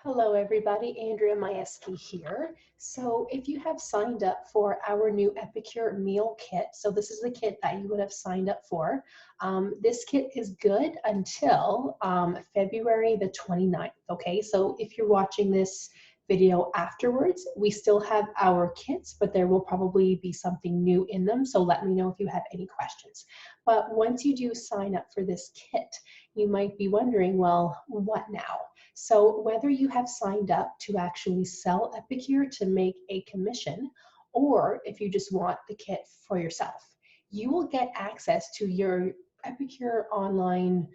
Hello everybody, Andrea Majewski here. So if you have signed up for our new Epicure meal kit, so this is the kit that you would have signed up for. This kit is good until February the 29th, okay? So if you're watching this video afterwards, we still have our kits, but there will probably be something new in them, so let me know if you have any questions. But once you do sign up for this kit, you might be wondering, well, what now? So whether you have signed up to actually sell Epicure to make a commission, or if you just want the kit for yourself, you will get access to your Epicure online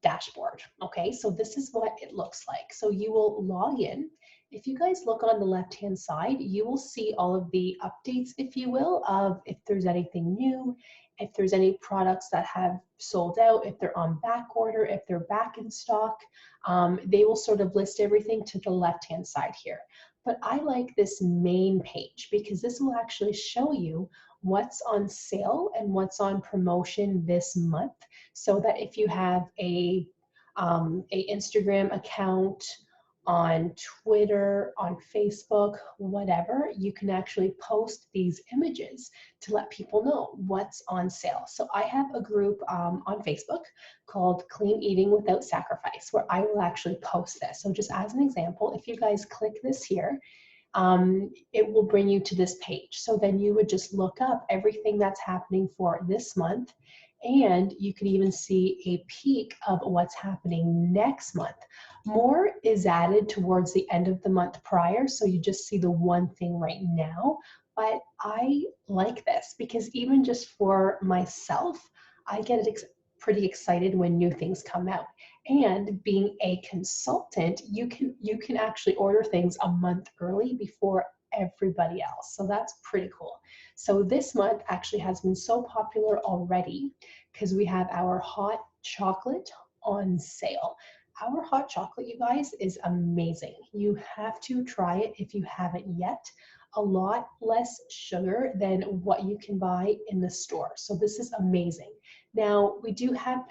dashboard. Okay, so this is what it looks like. So you will log in. If you guys look on the left-hand side, you will see all of the updates, if you will, of if there's anything new, if there's any products that have sold out, if they're on back order, if they're back in stock. They will sort of list everything to the left-hand side here. But I like this main page because this will actually show you what's on sale and what's on promotion this month, so that if you have a Instagram account, on Twitter, on Facebook, whatever, you can actually post these images to let people know what's on sale. So I have a group on Facebook called Clean Eating Without Sacrifice, where I will actually post this. So just as an example, if you guys click this here, it will bring you to this page. So then you would just look up everything that's happening for this month, and you can even see a peek of what's happening next month. More is added towards the end of the month prior, so you just see the one thing right now. But I like this because even just for myself, I get pretty excited when new things come out. And being a consultant, you can actually order things a month early before everybody else. So that's pretty cool. So this month actually has been so popular already because we have our hot chocolate on sale. Our hot chocolate, you guys, is amazing. You have to try it if you haven't yet. A lot less sugar than what you can buy in the store. So this is amazing. Now, we do have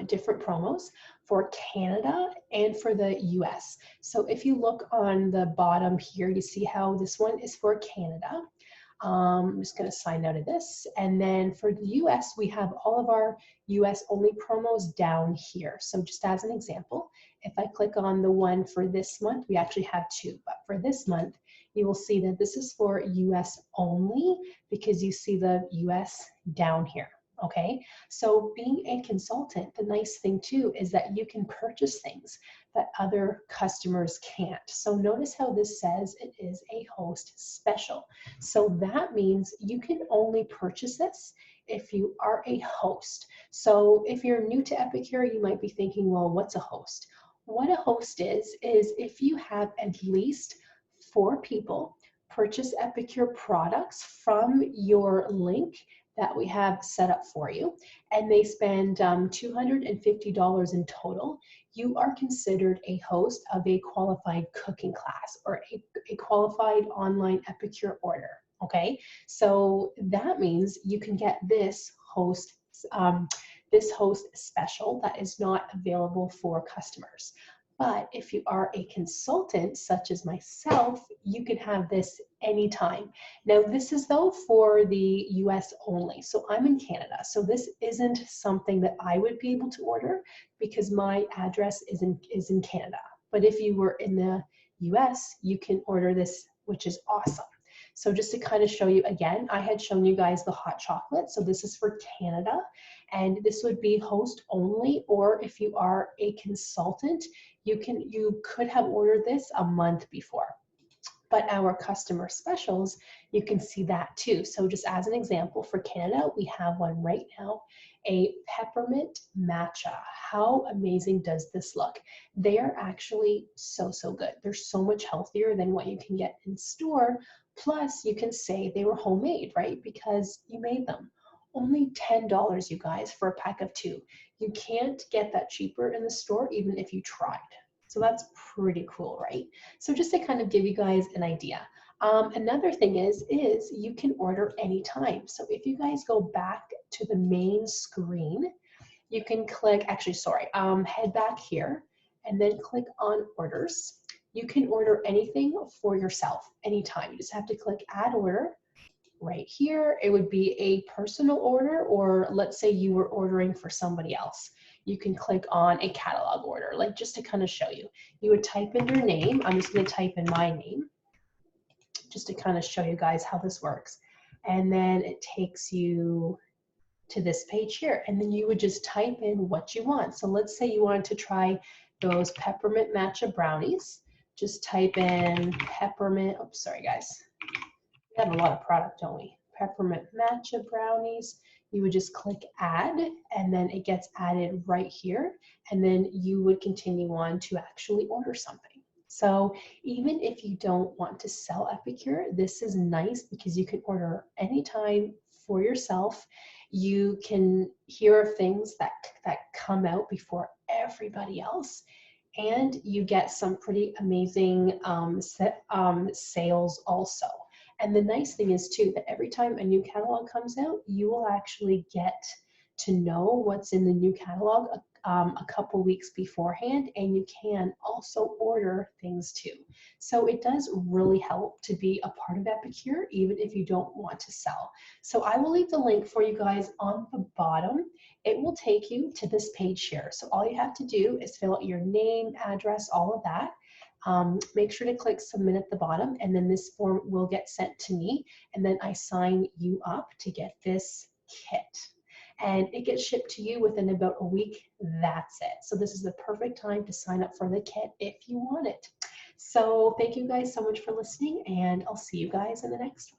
different promos for Canada and for the US. So if you look on the bottom here, you see how this one is for Canada. I'm just going to sign out of this. And then for the US, we have all of our US only promos down here. So just as an example, if I click on the one for this month, we actually have two. But for this month, you will see that this is for US only because you see the US down here. Okay, so being a consultant, the nice thing too is that you can purchase things that other customers can't. So notice how this says it is a host special. So that means you can only purchase this if you are a host. So if you're new to Epicure, you might be thinking, well, what's a host? What a host is if you have at least 4 people purchase Epicure products from your link that we have set up for you, and they spend $250 in total, you are considered a host of a qualified cooking class or a qualified online Epicure order, okay? So that means you can get this host special that is not available for customers. But if you are a consultant, such as myself, you can have this anytime. Now, this is though for the US only. So I'm in Canada. So this isn't something that I would be able to order because my address is in Canada. But if you were in the US, you can order this, which is awesome. So just to kind of show you again, I had shown you guys the hot chocolate. So this is for Canada, and this would be host only, or if you are a consultant, you could have ordered this a month before. But our customer specials, you can see that too. So just as an example, for Canada, we have one right now, a peppermint matcha. How amazing does this look? They are actually so good. They're so much healthier than what you can get in store. Plus, you can say they were homemade, right? Because you made them. Only $10, you guys, for a pack of 2. You can't get that cheaper in the store, even if you tried. So that's pretty cool, right? So just to kind of give you guys an idea. Another thing is you can order anytime. So if you guys go back to the main screen, you can click, actually, sorry, head back here and then click on orders. You can order anything for yourself anytime. You just have to click add order right here. It would be a personal order, or let's say you were ordering for somebody else. You can click on a catalog order, like just to kind of show you. You would type in your name. I'm just going to type in my name just to kind of show you guys how this works. And then it takes you to this page here, and then you would just type in what you want. So let's say you wanted to try those peppermint matcha brownies. Just type in peppermint, oops, sorry guys. We have a lot of product, don't we? Peppermint matcha brownies. You would just click add, and then it gets added right here, and then you would continue on to actually order something. So even if you don't want to sell Epicure, this is nice because you can order anytime for yourself. You can hear of things that come out before everybody else, and you get some pretty amazing sales also. And the nice thing is too, that every time a new catalog comes out, you will actually get to know what's in the new catalog a couple weeks beforehand, and you can also order things too. So it does really help to be a part of Epicure, even if you don't want to sell. So I will leave the link for you guys on the bottom. It will take you to this page here. So all you have to do is fill out your name, address, all of that. Make sure to click submit at the bottom, and then this form will get sent to me, and then I sign you up to get this kit. And it gets shipped to you within about a week. That's it. So this is the perfect time to sign up for the kit if you want it. So thank you guys so much for listening, and I'll see you guys in the next one.